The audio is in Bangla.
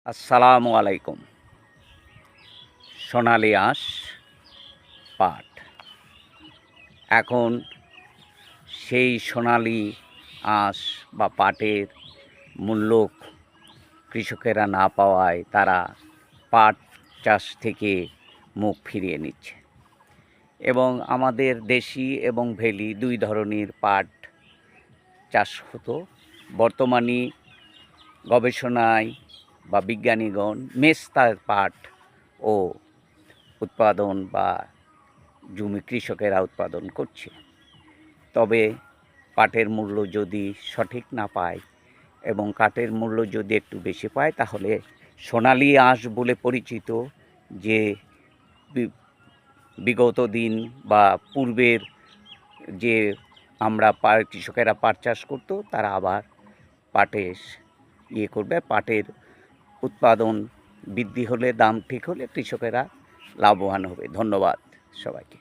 আসসালামু আলাইকুম। সোনালি আঁশ পাট। এখন সেই সোনালি আঁশ বা পাটের মূল্য কৃষকেরা না পাওয়ায় তারা পাট চাষ থেকে মুখ ফিরিয়ে নিচ্ছে এবং আমাদের দেশি এবং ভেলি ২ ধরনের পাট চাষ হতো। বর্তমানে গবেষণায় বা বিজ্ঞানীগণ মেস্তার পাট ও উৎপাদন বা কৃষকেরা উৎপাদন করছে। তবে পাটের মূল্য যদি সঠিক না পায় এবং কাঠের মূল্য যদি একটু বেশি পায়, তাহলে সোনালি আঁশ বলে পরিচিত যে বিগত দিন বা পূর্বের যে আমরা কৃষকেরা পাট চাষ করতো, তারা আবার পাটের করবে। পাটের উৎপাদন বৃদ্ধি হলে, দাম ঠিক হলে কৃষকেরা লাভবান হবে। ধন্যবাদ সবাইকে।